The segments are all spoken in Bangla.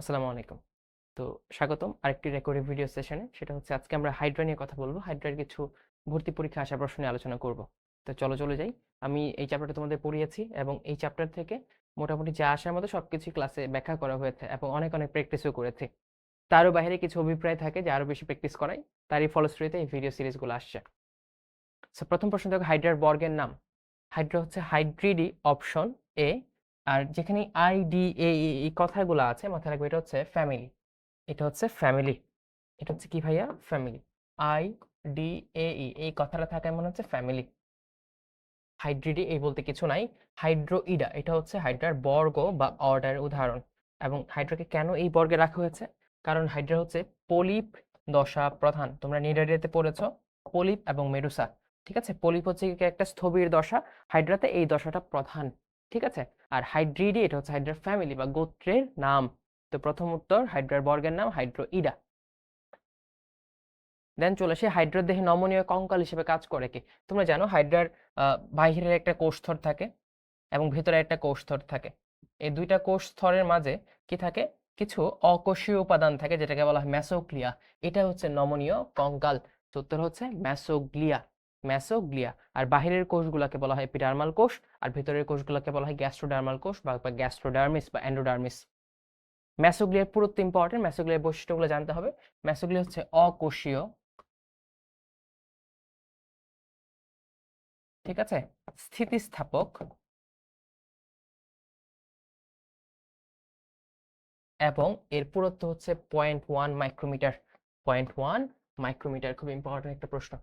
আসসালামু আলাইকুম। তো স্বাগতম আরেকটি রেকর্ডেড ভিডিও সেশনে। সেটা হচ্ছে আজকে আমরা হাইড্রা নিয়ে কথা বলবো। হাইড্রার কিছু ভর্তি পরীক্ষা আসা প্রশ্ন নিয়ে আলোচনা করব। তো চলে যাই। আমি এই চ্যাপ্টারটা তোমাদের পড়িয়েছি এবং এই চ্যাপ্টার থেকে মোটামুটি যা আসার মতো সবকিছু ক্লাসে ব্যাখ্যা করা হয়েছে এবং অনেক প্র্যাকটিসও করেছি। তারও বাইরে কিছু অভিপ্রায় থাকে যে আরো বেশি প্র্যাকটিস করাই, তারই ফলশ্রুতিতে এই ভিডিও সিরিজগুলো আসছে। প্রথম প্রশ্ন দেখো, হাইড্রার বর্গের নাম। হাইড্রা হচ্ছে হাইড্রিডি অপশন এ। আর যেখানে আইডিএ এই কথাগুলো আছে মাথায় রাখবে, এটা হচ্ছে ফ্যামিলি। এটা হচ্ছে ফ্যামিলি। এটা হচ্ছে কি ভাইয়া? ফ্যামিলি। আইডিএই এই কথাটা থাকায় মনে হচ্ছে ফ্যামিলি। হাইড্রিডি এই বলতে কিছু নাই। হাইড্রোইডা এটা হচ্ছে হাইড্রার বর্গ বা অর্ডারের উদাহরণ। এবং হাইড্রাকে কেন এই বর্গে রাখা হয়েছে? কারণ হাইড্রা হচ্ছে পলিপ দশা প্রধান। তোমরা নিডারিয়াতে পড়েছ পলিপ এবং মেডুসা। ঠিক আছে, পলিপ হচ্ছে কি একটা স্থবির দশা, হাইড্রাতে এই দশাটা প্রধান। ঠিক আছে, আর হাইড্রিডি এটা হচ্ছে হাইড্রার ফ্যামিলি বা গোত্রের নাম। তো প্রথম উত্তর, হাইড্রার বর্গের নাম হাইড্রোইডা। দেন চলে আসে হাইড্রার দেহে নমনীয় কঙ্কাল হিসেবে কাজ করে কি? তোমরা জানো হাইড্রার বাহিরের একটা কোষস্থর থাকে এবং ভেতরে একটা কোষস্থর থাকে। এই দুইটা কোষস্থরের মাঝে কি থাকে? কিছু অকোষীয় উপাদান থাকে যেটাকে বলা হয় মেসোগ্লিয়া। এটা হচ্ছে নমনীয় কঙ্কাল। তো উত্তর হচ্ছে মেসোগ্লিয়া। মেসোগ্লিয়া। আর বাহিরের কোষগুলোকে বলা হয় এপিডার্মাল কোষ, আর ভেতরের কোষগুলোকে বলা হয় গ্যাস্ট্রোডার্মাল কোষ বা গ্যাস্ট্রোডার্মিস বা এন্ডোডার্মিস। মেসোগ্লিয়ার পুরুত্ব ইম্পর্টেন্ট, মেসোগ্লিয়ার বৈশিষ্ট্যগুলো জানতে হবে। মেসোগ্লিয়া হচ্ছে অকোষীয়, ঠিক আছে, স্থিতিস্থাপক এবং এর পুরুত্ব হচ্ছে 0.1 মাইক্রোমিটার। 0.1 মাইক্রোমিটার, খুব ইম্পর্টেন্ট একটা প্রশ্ন।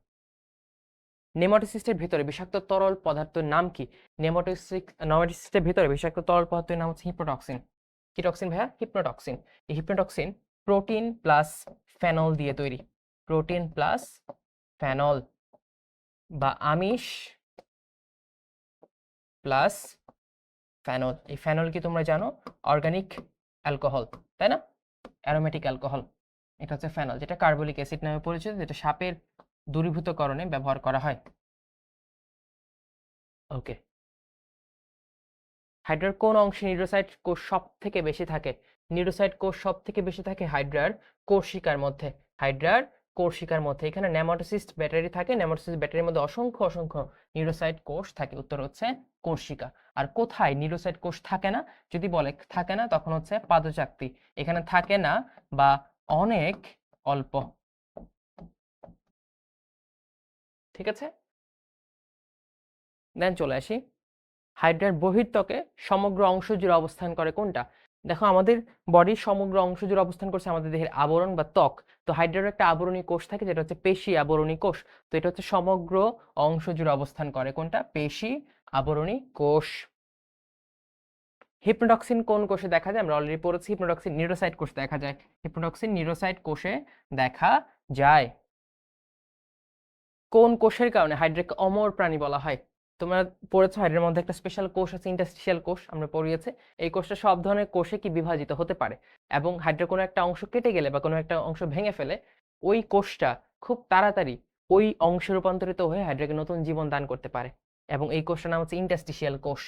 নেমাটোসিস্টের ভিতরে বিষাক্ত তরল পদার্থের নাম কি? নেমাটোসিস্টের ভিতরে বিষাক্ত তরল পদার্থের নাম হচ্ছে হিপ্রোটক্সিন। কি টক্সিন ভাইয়া? হিপ্নোটক্সিন। এই হিপ্নোটক্সিন প্রোটিন প্লাস ফেনল দিয়ে তৈরি। প্রোটিন প্লাস ফেনল বা আমিষ প্লাস ফেনল। এই ফেনল কি তোমরা জানো? অর্গানিক অ্যালকোহল, তাই না? Aromatic alcohol. এটা হচ্ছে ফেনল, যেটা কার্বলিক অ্যাসিড নামে পরিচিত, যেটা সাপের দূরীভূতকরণে ব্যবহার করা হয়। ওকে, হাইড্রার কোন অংশে নিউরোসাইট কোষ সব থেকে বেশি থাকে? নিউরোসাইট কোষ সব থেকে বেশি থাকে হাইড্রার কোষিকার মধ্যে। হাইড্রার কোষিকার মধ্যে এখানে নেমাটোসিস্ট ব্যাটারি থাকে। নেমাটোসিস্ট ব্যাটারির মধ্যে অসংখ্য নিউরোসাইট কোষ থাকে। উত্তর হচ্ছে কোষিকা। আর কোথায় নিউরোসাইট কোষ থাকে না? যদি বলে থাকে না, তখন হচ্ছে পাদচাকতি। এখানে থাকে না বা অনেক অল্প। ঠিক আছে, দেন চলে আসি। হাইড্রার বহির্ত্বকে সমগ্র অংশ জুড়ে অবস্থান করে কোনটা? দেখো, আমাদের বডির সমগ্র অংশ জুড়ে অবস্থান করছে আমাদের দেহের আবরণ বা ত্বক। তো হাইড্রার একটা আবরণী কোষ থাকে যেটা হচ্ছে পেশি আবরণী কোষ। তো এটা হচ্ছে সমগ্র অংশ জুড়ে অবস্থান করে কোনটা? পেশি আবরণী কোষ। হিপ্নোটক্সিন কোন কোষে দেখা যায়? আমরা অলরেডি পড়েছি, হিপ্নোটক্সিন নিউরোসাইট কোষে দেখা যায়। হিপ্নোটক্সিন নিউরোসাইট কোষে দেখা যায়। কোন কোষের কারণে হাইড্রাকে অমর প্রাণী বলা হয়? তোমরা পড়েছো হাইড্রার মধ্যে একটা স্পেশাল কোষ আছে, ইন্টারস্টিশিয়াল কোষ, আমরা পড়িয়েছি। এই কোষটা সব ধরনের কোষে কি বিভাজিত হতে পারে এবং হাইড্রার কোনো একটা অংশ কেটে গেলে বা কোনো একটা অংশ ভেঙে ফেলে ওই কোষটা খুব তাড়াতাড়ি ওই অংশে রূপান্তরিত হয়ে হাইড্রাকে নতুন জীবন দান করতে পারে। এবং এই কোষটার নাম হচ্ছে ইন্টারস্টিশিয়াল কোষ।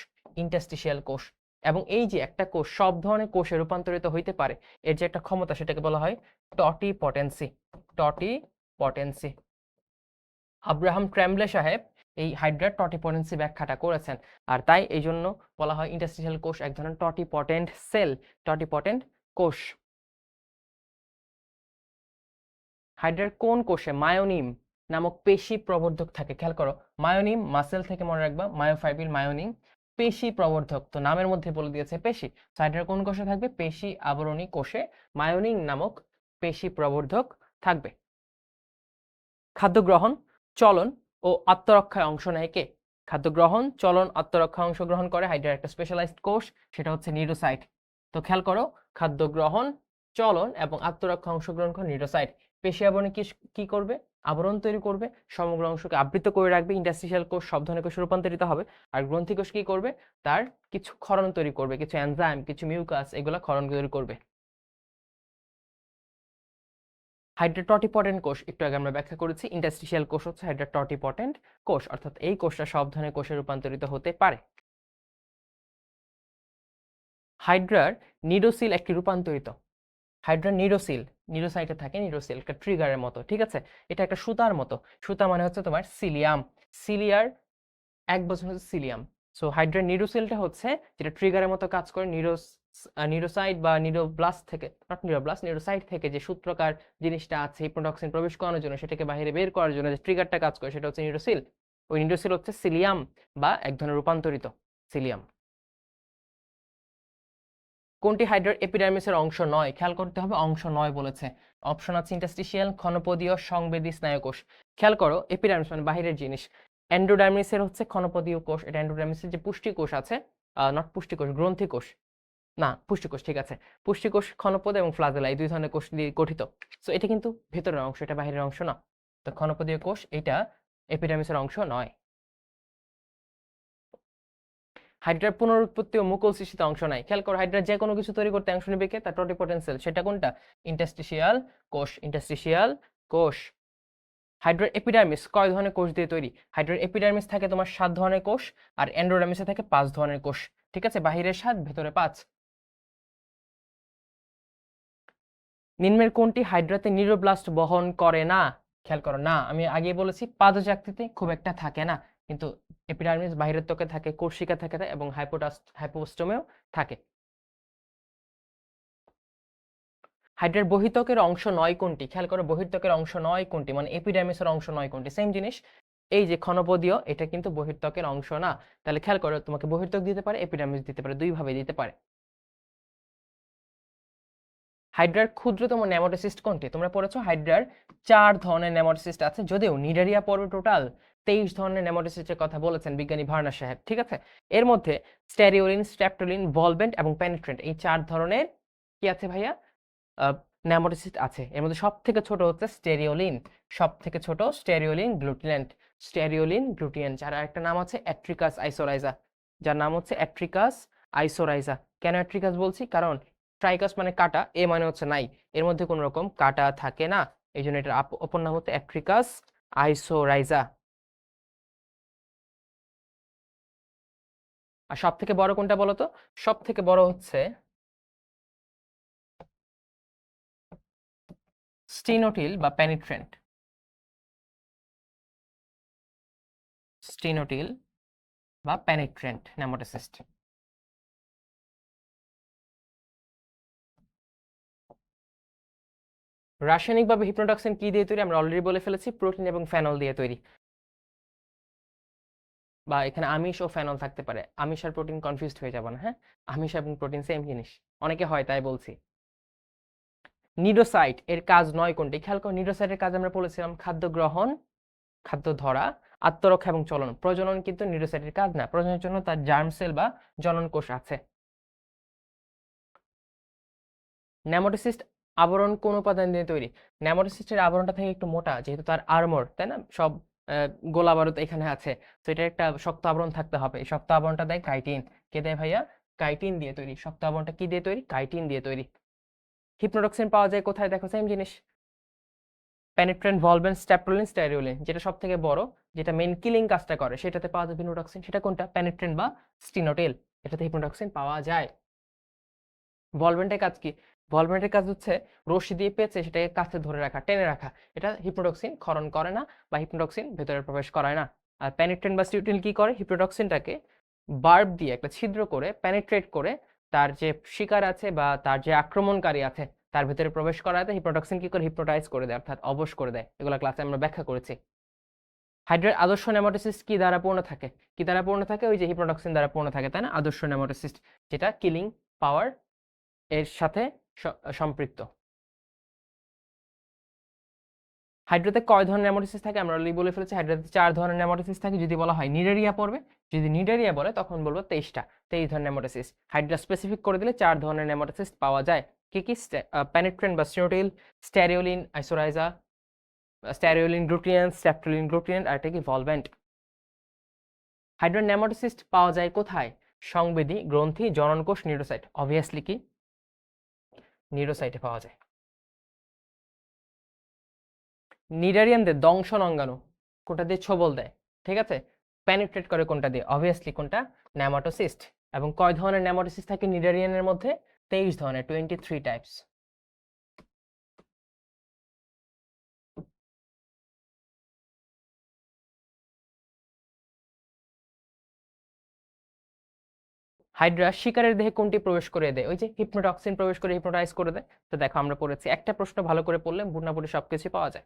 ইন্টারস্টিশিয়াল কোষ। এবং এই যে একটা কোষ সব ধরনের কোষে রূপান্তরিত হইতে পারে, এর যে একটা ক্ষমতা, সেটাকে বলা হয় টটিপটেন্সি। টটিপটেন্সি। আব্রাহাম ট্রেমব্লে সাহেব এই হাইড্রার টটিপটেন্সি ব্যাখ্যাটা করেছেন। আর তাই এই জন্য বলা হয় ইন্টারস্টিশিয়াল কোষ এক ধরনের টটিপটেন্ট সেল, টটিপটেন্ট কোষ। হাইড্রার কোন কোষে মায়োনিম নামক পেশি প্রবর্ধক থাকে? খেয়াল করো, মায়োনিম মাসেল থেকে মনে রাখবা, মায়োফাইবিল মায়োনিম পেশি প্রবর্ধক। তো নামের মধ্যে বলে দিয়েছে পেশি। হাইড্রার কোন কোষে থাকবে? পেশি আবরণী কোষে মায়োনিম নামক পেশি প্রবর্ধক থাকবে। খাদ্য গ্রহণ, চলন ও আত্মরক্ষায় অংশ নেয় কে? খাদ্য গ্রহণ, চলন, আত্মরক্ষায় অংশগ্রহণ করে হাইড্রার একটা স্পেশালাইজড কোষ, সেটা হচ্ছে নিউরোসাইট। তো খেয়াল করো, খাদ্য গ্রহণ, চলন এবং আত্মরক্ষা অংশগ্রহণ করে নিউরোসাইট। পেশি আবরণে কি করবে? আবরণ তৈরি করবে, সমগ্র অংশকে আবৃত করে রাখবে। ইন্টারস্টিশিয়াল কোষ সব ধরনের কোষে রূপান্তরিত হবে। আর গ্রন্থি কোষ কি করবে? তার কিছু ক্ষরণ তৈরি করবে, কিছু এনজাইম, কিছু মিউকাস, এগুলা ক্ষরণ তৈরি করবে। হাইড্রা টটিপটেন্ট কোষ একটু আগে আমরা ব্যাখ্যা করেছি। ইন্টারস্টিশিয়াল কোষ হচ্ছে হাইড্রা টটিপটেন্ট কোষ, অর্থাৎ এই কোষটা সব ধরনের কোষে রূপান্তরিত হতে পারে। হাইড্রার নিডোসিল একটি রূপান্তরিত হাইড্রা নিউরোসিল, নিউরোসাইটে থাকে নিউরোসিল, একটা ট্রিগারের মতো, ঠিক আছে। এটা একটা সুতার মতো, সুতা মানে হচ্ছে তোমার সিলিয়াম, সিলিয়ার এক বছর হচ্ছে সিলিয়াম। সো হাইড্রা নিউরোসিলটা হচ্ছে যেটা ট্রিগারের মতো কাজ করে নিউরোসাইট বা নিউরোব্লাস্ট থেকে, নট নিউরোব্লাস্ট, নিউরোসাইট থেকে যে সূত্রকার জিনিসটা আছে হিপনোটক্সিন প্রবেশ করানোর জন্য, সেটাকে বাইরে বের করার জন্য যে ট্রিগারটা কাজ করে সেটা হচ্ছে নিউরোসিল। ওই নিউরোসিল হচ্ছে সিলিয়াম বা এক ধরনের রূপান্তরিত সিলিয়াম। কোনটি হাইড্রার এপিডার্মিসের অংশ নয়? খেয়াল করতে হবে, অংশ নয় বলেছে। অপশন আছে ইন্টারস্টিশিয়াল, ক্ষণপদীয়, সংবেদী, স্নায়ুকোষ। খেয়াল করো, এপিডার্মিস মানে বাহিরের জিনিস। এন্ডোডার্মিসের হচ্ছে ক্ষণপদীয় কোষ, এটা এন্ডোডার্মিসের যে পুষ্টিকোষ আছে, নট পুষ্টিকোষ, গ্রন্থিকোষ, না পুষ্টিকোষ, ঠিক আছে। পুষ্টিকোষ, ক্ষণপদ এবং ফ্লাজেলা, এই দুই ধরনের কোষ দিয়ে গঠিত। সো এটা কিন্তু ভেতরের অংশ, এটা বাহিরের অংশ না। তো ক্ষণপদীয় কোষ এটা এপিডার্মিসের অংশ নয়। হাইড্রার পুনরুৎপত্তি ও মুকুল সৃষ্টিতে অংশ নাই। খেয়াল করো, হাইড্রা যে কোনো কিছু তৈরি করতে অংশ নেবে কে? তার টোটিপোটেন্ট সেল, সেটা কোনটা? ইন্টারস্টিশিয়াল কোষ, ইন্টারস্টিশিয়াল কোষ। হাইড্রার এপিডার্মিস কয় ধরনের কোষ দিয়ে তৈরি? হাইড্রার এপিডার্মিস থাকে তোমার 7 ধরনের কোষ, আর এন্ডোডার্মিসে থাকে 5 ধরনের কোষ, ঠিক আছে। বাহিরে 7, ভেতরে 5। নিম্নের কোনটি হাইড্রাতে নিউরোব্লাস্ট বহন করে না? খেয়াল করো, না আমি আগে বলেছি পাদজাক্তিতে খুব একটা থাকে না, কিন্তু এপিডার্মিস বাহিরের ত্বকে থাকে, কোর্সিকা থাকে এবং হাইপোস্টোমেও থাকে। হাইড্রার বহির্ত্বকের অংশ নয় কোনটি? খেয়াল করো, বহির্ত্বকের অংশ নয় কোনটি, মানে এপিডার্মিসের অংশ নয় কোনটি? সেম জিনিস, এই যে ক্ষণপদীয়, এটা কিন্তু বহির্ত্বকের অংশ না। তাহলে খেয়াল করো, তোমাকে বহির্ত্বক দিতে পারে, এপিডার্মিস দিতে পারে, দুই ভাবে দিতে পারে। হাইড্রার ক্ষুদ্রতম নেমাটোসিস্ট কোনটি? তোমরা পড়েছো হাইড্রার 4 ধরনের নেমাটোসিস্ট আছে, যদিও নিডারিয়া পর্বে টোটাল 23 ধরনের নেমাটোসিস্টের কথা বলেছেন বিজ্ঞানী ভার্নার সাহেব, ঠিক আছে। এর মধ্যে স্টেরিওলিন, স্ট্রেপ্টোলিন, ভলভেন্ট এবং পেনিট্রেন্ট, এই 4 ধরনের কি আছে ভাইয়া? নেমাটোসিস্ট আছে। এর মধ্যে সব থেকে ছোট হচ্ছে স্টেরিওলিন, সব থেকে ছোট স্টেরিওলিন গ্লুটিনেন্ট, স্টেরিওলিন গ্লুটিনেন্ট, যার একটা নাম আছে অ্যাট্রিকাস আইসোরাইজা, যার নাম হচ্ছে অ্যাট্রিকাস আইসোরাইজা। কেন অ্যাট্রিকাস বলছি? কারণ ট্রাইকাস মানে কাটা, এ মানে হচ্ছে নাই, এর মধ্যে কোনো রকম কাটা থাকে না, এই জন্য এটার অপর নাম হচ্ছে অ্যাট্রিকাস আইসোরাইজা। আর সব থেকে বড় কোনটা বলো তো? সব থেকে বড় হচ্ছে স্টিনোটিল বা পেনিট্রেন্ট, স্টিনোটিল বা পেনিট্রেন্ট নেমাটোসিস্ট। রাসায়নিকভাবে হিপনোটক্সিন কি দিয়ে তৈরি? আমরা অলরেডি বলে ফেলেছি, প্রোটিন এবং ফেনল দিয়ে তৈরি। বা এখানে আমিষ ও ফেনল থাকতে পারে, আমিষ আর প্রোটিন কনফিউজড হয়ে যাব না, হ্যাঁ। আমিষ এবং প্রোটিন সেম জিনিস, অনেকে হয় তাই বলছি। নিডোসাইট এর কাজ নয় কোনটি? খেয়াল করো, নিডোসাইটের কাজ আমরা বলেছিলাম খাদ্য গ্রহণ, খাদ্য ধরা, আত্মরক্ষা এবং চলন। প্রজনন কিন্তু নিডোসাইটের কাজ না, প্রজননের জন্য তার জার্ম সেল বা জনন কোষ আছে। নেমাটোসিস্ট আবরণ কোন উপাদান দিয়ে তৈরি? নেমাটোসিস্টের আবরণটা থাকে একটু মোটা, যেহেতু তার আর্মর, তাই না, সব গোলা বারুদ এখানে আছে, তো এটা একটা শক্ত আবরণ থাকতে হবে। এই শক্ত আবরণটা দেয় কাইটিন। কে দেয় ভাইয়া? কাইটিন দিয়ে তৈরি। শক্ত আবরণটা কি দিয়ে তৈরি? কাইটিন দিয়ে তৈরি। হিপনোটক্সিন পাওয়া যায় কোথায়? দেখো সেম জিনিস, পেনিট্রেন্ট, ভলভেন্ট, স্ট্যাপ্টোলিন, স্টেরিওলিন। যেটা সব থেকে বড়, যেটা মেইন কিলিং কাজটা করে, সেটাতে পাওয়া যায় হিপনোটক্সিন, সেটা কোনটা? পেনিট্রেন্ট বা স্টিনোটেল, এটাতে হিপনোটক্সিন পাওয়া যায়। ভলভেন্টের কাজ কি? ভলভেন্টের কাজ হচ্ছে রশি দিয়ে পেঁচে সেটাকে কাছে ধরে রাখা, টেনে রাখা। এটা হিপনোটক্সিন ক্ষরণ করে না বা হিপনোটক্সিন ভেতরে প্রবেশ করায় না। আর পেনিট্রেন্ট বা স্টিউটিল কি করে? হিপনোটক্সিনটাকে বার্ব দিয়ে একটা ছিদ্র করে পেনিট্রেট করে তার যে শিকার আছে বা তার যে আক্রমণকারী আছে তার ভেতরে প্রবেশ করাতে হিপনোটক্সিন কি করে? হিপনোটাইজ করে দেয়, অর্থাৎ অবশ করে দেয়। এগুলো ক্লাসে আমরা ব্যাখ্যা করেছি। হাইড্রার আদর্শ নেমাটোসিস্ট কি দ্বারা পূর্ণ থাকে? কি দ্বারা পূর্ণ থাকে? ওই যে হিপনোটক্সিন দ্বারা পূর্ণ থাকে, তাই না? আদর্শ নেমাটোসিস্ট, যেটা কিলিং পাওয়ার এর সাথে সম্পৃক্ত। হাইড্রাতে কয় ধরনের নেমাটোসিস থাকে? আমরা অলরেডি বলে ফেলেছি, হাইড্রাতে 4 ধরনের নেমাটোসিস থাকে। যদি বলা হয় নিডারিয়া পড়বে, যদি নিডারিয়া বলে তখন বলবো 23টা, 23 ধরনের নেমাটোসিস। হাইড্রা স্পেসিফিক করে দিলে 4 ধরনের নেমাটোসিস পাওয়া যায়। কি কি? পেনিট্রেন্ট বা স্টিনোটিল, স্টেরিওলিন আইসোরাইজা, স্টেরিওলিন গ্লুটিনেন্ট, স্ট্যাপ্টোলিন গ্লুটিনেন্ট, আর এটা কি? ভলভেন্ট। হাইড্রার নেমাটোসিস্ট পাওয়া যায় কোথায়? সংবেদী, গ্রন্থি, জননকোষ, নিউরোসাইট। অবভিয়াসলি কি? নিউরোসাইটে পাওয়া যায়। নিডারিয়ানদের দংশন অঙ্গাণু কোনটা দিয়ে ছোবল দেয়? ঠিক আছে, পেনিট্রেট করে কোনটা দিয়ে? অবভিয়াসলি কোনটা? নেমাটোসিস্ট। এবং কয় ধরনের নেমাটোসিস্ট থাকে নিডারিয়ানের মধ্যে? 23 ধরনের, 23 টাইপস। হাইড্রা শিকারের দেহে কোনটি প্রবেশ করে দেয়? ওই যে হিপনোটক্সিন প্রবেশ করে হিপনোটাইজ করে দেয়। তো দেখো আমরা পড়েছি, একটা প্রশ্ন ভালো করে পড়লে মোটামুটি সবকিছু পাওয়া যায়।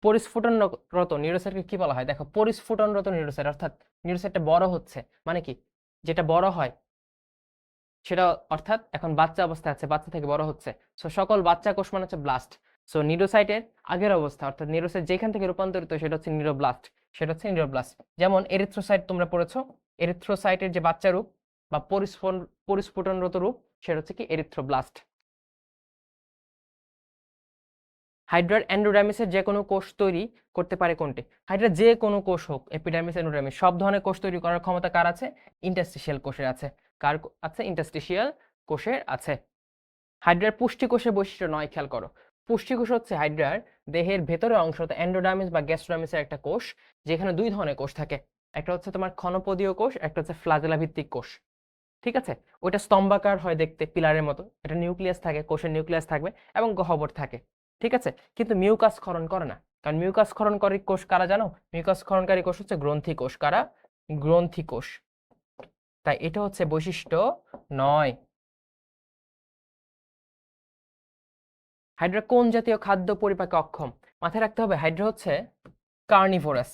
পরিস্ফুটনরত নিউরোসাইটকে কি বলা হয়? দেখো পরিস্ফুটনরত নিউরোসাইট অর্থাৎ নিউরোসাইটটা বড় হচ্ছে, মানে কি যেটা বড় হয় সেটা, অর্থাৎ এখন বাচ্চা অবস্থায় আছে, বাচ্চা থেকে বড় হচ্ছে। সো সকল বাচ্চা কোষ মানে হচ্ছে ব্লাস্ট। সো নিউরোসাইটের আগের অবস্থা অর্থাৎ নিউরোসাইট যেখান থেকে রূপান্তরিত সেটা হচ্ছে নিউরোব্লাস্ট, সেটা হচ্ছে নিউরোব্লাস্ট। যেমন এরিথ্রোসাইট তোমরা পড়েছো, এরিথ্রোসাইটের যে বাচ্চা রূপ বা পরিস্ফুটনরত রূপ সেটা হচ্ছে কি এরিথ্রোব্লাস্ট। হাইড্রার এন্ডোডার্মিসের যে কোনো কোষ তৈরি করতে পারে কোনটি? হাইড্রার যে কোনো কোষ হোক, এপিডার্মিস এন্ডোডার্মিস সব ধরনের কোষ তৈরি করার ক্ষমতা কার আছে? ইন্টারস্টিশিয়াল কোষের আছে। কার আছে? ইন্টারস্টিশিয়াল কোষের আছে। হাইড্রার পুষ্টিকোষের বৈশিষ্ট্য নয়, খেয়াল করো। পুষ্টিকোষ হচ্ছে হাইড্রার দেহের ভেতরের অংশ, এন্ডোডার্মিস বা গ্যাস্ট্রোডার্মিসের একটা কোষ, যেখানে দুই ধরনের কোষ থাকে। একটা হচ্ছে তোমার ক্ষণপদীয় কোষ, একটা হচ্ছে ফ্লাজেলা ভিত্তিক কোষ। ঠিক আছে, ওইটা স্তম্ভাকার হয় দেখতে, পিলারের মতো। এটা নিউক্লিয়াস থাকে, কোষের নিউক্লিয়াস থাকবে এবং গহ্বর থাকে। ঠিক আছে, কিন্তু মিউকাস ক্ষরণ করে না। কারণ মিউকাস ক্ষরণকারী কোষ কারা জানো? মিউকাস ক্ষরণকারী কোষ হচ্ছে গ্রন্থি কোষ। কারা? গ্রন্থি কোষ। তাই এটা হচ্ছে বৈশিষ্ট্য নয়। হাইড্রা কোন জাতীয় খাদ্য পরিপাকে অক্ষম? মাথায় রাখতে হবে হাইড্রা হচ্ছে কার্নিভোরাস।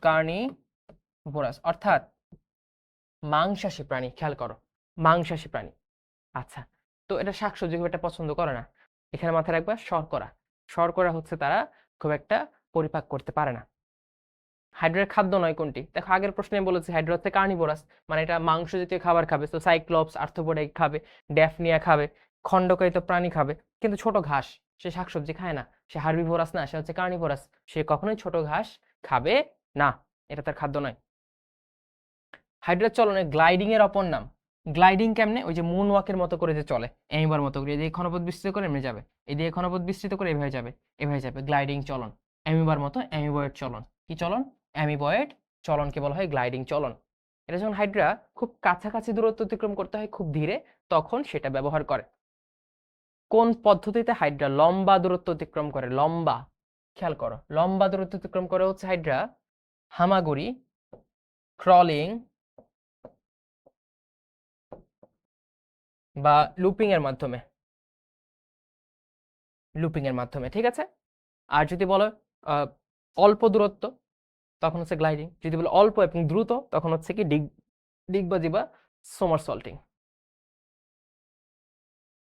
কার্নিভোরাস অর্থাৎ মাংসাশী প্রাণী। খেয়াল করো, মাংসাশী প্রাণী। আচ্ছা, তো এটা শাকসবজি খুব একটা পছন্দ করে না। এখানে মাথায় রাখবা শর্করা। শর্করা হচ্ছে তারা খুব একটা পরিপাক করতে পারে না। হাইড্রার খাদ্য নয় কোনটি? দেখো আগের প্রশ্নে বলেছি হাইড্রা হচ্ছে কার্নিভোরাস, মানে এটা মাংস জাতীয় খাবার খাবে। তো সাইক্লোপস, আর্থ্রোপোডা খাবে, ড্যাফনিয়া খাবে, খণ্ডকায়িত প্রাণী খাবে, কিন্তু ছোট ঘাস। সে শাকসবজি খায় না, সে হার্বিভোরাস না, সে হচ্ছে কার্নিভোরাস। সে কখনোই ছোট ঘাস খাবে না, এটা তার খাদ্য নয়। হাইড্রার চলনে গ্লাইডিং এর অপর নাম? গ্লাইডিং কেমনে? ওই যে মুন ওয়াকের মতো করে যে চলে, এমিবার মতো করে, এদিকে ক্ষণপথ বিস্তৃত করে এমনি যাবে, এদিকে ক্ষণপথ বিস্তৃত করে এভাবে যাবে, এভাবে যাবে, গ্লাইডিং চলন। এমিবার মতো অ্যামিবয়েড চলন। কি চলন? অ্যামিবয়েড চলনকে বলা হয় গ্লাইডিং চলন। এটা যখন হাইড্রা খুব কাছাকাছি দূরত্ব অতিক্রম করতে হয় খুব ধীরে, তখন সেটা ব্যবহার করে। কোন পদ্ধতিতে হাইড্রা লম্বা দূরত্ব অতিক্রম করে? লম্বা, খেয়াল করো, লম্বা দূরত্ব অতিক্রম করে হচ্ছে হাইড্রা হামাগুড়ি, ক্রলিং বা লুপিং এর মাধ্যমে। লুপিং এর মাধ্যমে, ঠিক আছে। আর যদি বলো অল্প দূরত্ব, তখন হচ্ছে গ্লাইডিং। যদি বলো অল্প এবং দ্রুত, তখন হচ্ছে কি ডিগবাজি বা সোমারসল্টিং।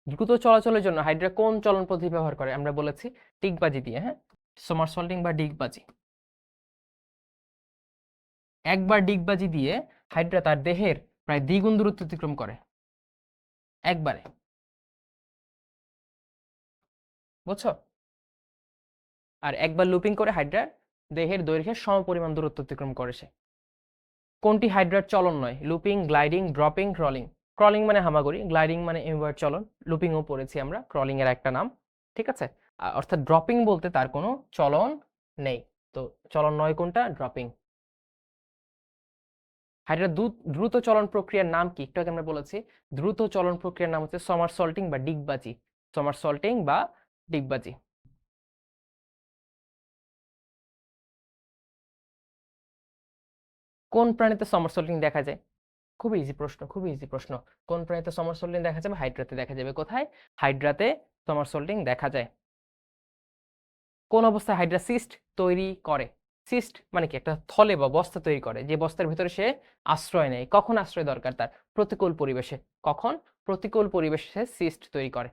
দ্রুত চলাচলের জন্য হাইড্রা কোন চলন পদ্ধতি ব্যবহার করে? আমরা বলেছি ডিগবাজি দিয়ে, হ্যাঁ, সোমারসল্টিং বা ডিগবাজি। একবার ডিগবাজি দিয়ে হাইড্রা তার দেহের প্রায় দ্বিগুণ দূরত্ব অতিক্রম করে একবারে, বুঝছো? আর একবার লুপিং করে হাইড্রার দেহের দৈর্ঘ্যের সমপরিমাণ দূরত্ব অতিক্রম করে সে। কোনটি হাইড্রার চলন নয়? Looping, gliding, dropping, crawling. Crawling মানে হামাগুড়ি, গ্লাইডিং মানে এমিবয়েড চলন, লুপিংও পড়েছি আমরা, ক্রলিং এর একটা নাম। ঠিক আছে, অর্থাৎ ড্রপিং বলতে তার কোনো চলন নেই। তো চলন নয় কোনটা? ড্রপিং। হাইড্রার দ্রুত চলন প্রক্রিয়ার নাম কি? একটু আগে আমরা বলেছি দ্রুত চলন প্রক্রিয়ার নাম হচ্ছে সমারসল্টিং বা ডিগবাজি। সমারসল্টিং বা ডিগবাজি। কোন প্রাণীতে সমারসল্টিং দেখা যায়? খুবই ইজি প্রশ্ন, খুবই ইজি প্রশ্ন। কোন প্রাণীতে সমারসল্টিং দেখা যাবে? হাইড্রাতে দেখা যাবে। কোথায়? হাইড্রাতে সমারসল্টিং দেখা যায়। কোন অবস্থায় হাইড্রা সিস্ট তৈরি করে? সিস্ট মানে কি? একটা থলে বা বস্তা তৈরি করে, যে বস্তার ভিতরে সে আশ্রয় নেয়। কখন আশ্রয় দরকার তার? প্রতিকূল পরিবেশে। কখন? প্রতিকূল পরিবেশে সিস্ট তৈরি করে।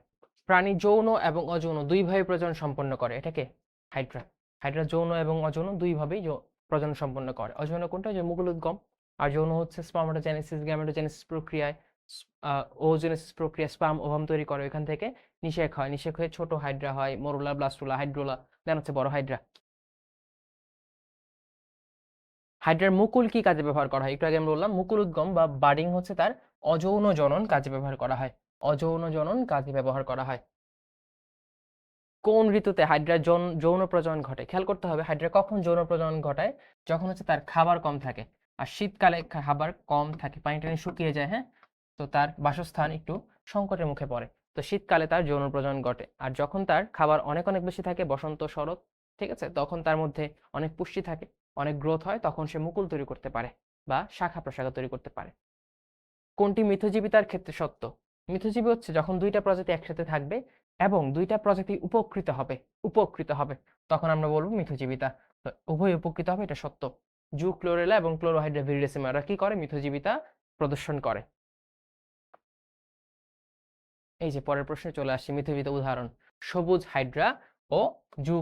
প্রাণী যৌন এবং অযৌন দুইভাবে প্রজনন সম্পন্ন করে, এটাকে হাইড্রা। হাইড্রা যৌন এবং অযৌন দুইভাবেই প্রজনন সম্পন্ন করে। অযৌন কোনটা? যে মুকুলোদ্গম। আর যৌন হচ্ছে স্পার্মাটোজেনেসিস, গ্যামেটোজেনেসিস প্রক্রিয়ায়, ওজেনেসিস প্রক্রিয়া স্পার্ম ওভাম তৈরি করে, ওইখান থেকে নিষেক হয়, নিষেক হয়ে ছোট হাইড্রা হয়, মরুলা, ব্লাস্টুলা, হাইড্রোলা, দেন হচ্ছে বড় হাইড্রা। হাইড্রার মুকুল কি কাজে ব্যবহার করা হয়? একটু আগে আমরা বললাম মুকুল উদ্গম বা বাডিং হচ্ছে তার অযৌন জনন কাজে ব্যবহার করা হয়। অযৌন জনন কাজে ব্যবহার করা হয়। কোন ঋতুতে হাইড্রার যৌন প্রজনন ঘটে? খেয়াল করতে হবে হাইড্রা কখন যৌন প্রজনন ঘটায়? যখন হচ্ছে তার খাবার কম থাকে। আর শীতকালে খাবার কম থাকে, পানি টানি শুকিয়ে যায়, হ্যাঁ, তো তার বাসস্থান একটু সংকটের মুখে পড়ে। তো শীতকালে তার যৌন প্রজনন ঘটে। আর যখন তার খাবার অনেক অনেক বেশি থাকে, বসন্ত, শরৎ, ঠিক আছে, তখন তার মধ্যে অনেক পুষ্টি থাকে, অনেক গ্রোথ হয়, তখন সে মুকুল তৈরি করতে পারে বা শাখা প্রশাখা তৈরি করতে পারে। কোনটি মিথজীবিতার ক্ষেত্রে সত্য? মিথজীবী হচ্ছে যখন দুইটা প্রজাতি একসাথে থাকবে এবং দুইটা প্রজাতি উপকৃত হবে তখন আমরা বলবো মিথজীবিতা। তো উভয় উপকৃত হবে, এটা সত্য। ক্লোরেলা এবং ক্লোরোহাইড্রা ভিরিডেসিমা এরা কি করে? মিথজীবিতা প্রদর্শন করে। এই যে পরের প্রশ্নে চলে আসছে মিথজীবিতা উদাহরণ। সবুজ হাইড্রা ও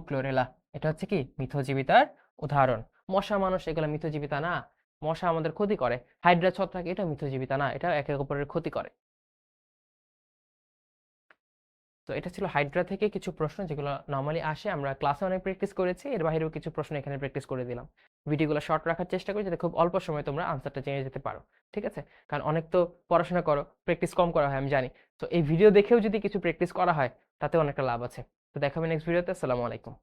ক্লোরেলা এটা হচ্ছে কি? মিথজীবিতার উদাহরণ। মশা মানুষ এগুলো মিথজীবিতা না। মশা আমাদের ক্ষতি করে। হাইড্রা ছত্রাক এটা মিথজীবিতা না, এটা একে অপরের ক্ষতি করে। তো এটা ছিল হাইড্রা থেকে কিছু প্রশ্ন যেগুলো নরমালি আসে, আমরা ক্লাসে অনেক প্র্যাকটিস করেছি, এর বাইরেও কিছু প্রশ্ন এখানে প্র্যাকটিস করে দিলাম। ভিডিওগুলো শর্ট রাখার চেষ্টা করি যাতে খুব অল্প সময়ে তোমরা আনসারটা জেনে যেতে পারো। ঠিক আছে? কারণ অনেক তো পড়াশোনা করো, প্র্যাকটিস কম করা হয় আমি জানি। তো এই ভিডিও দেখেও যদি কিছু প্র্যাকটিস করা হয় তাতে অনেকটা লাভ আছে। তো দেখা হবে নেক্সট ভিডিওতে। আসসালামু আলাইকুম।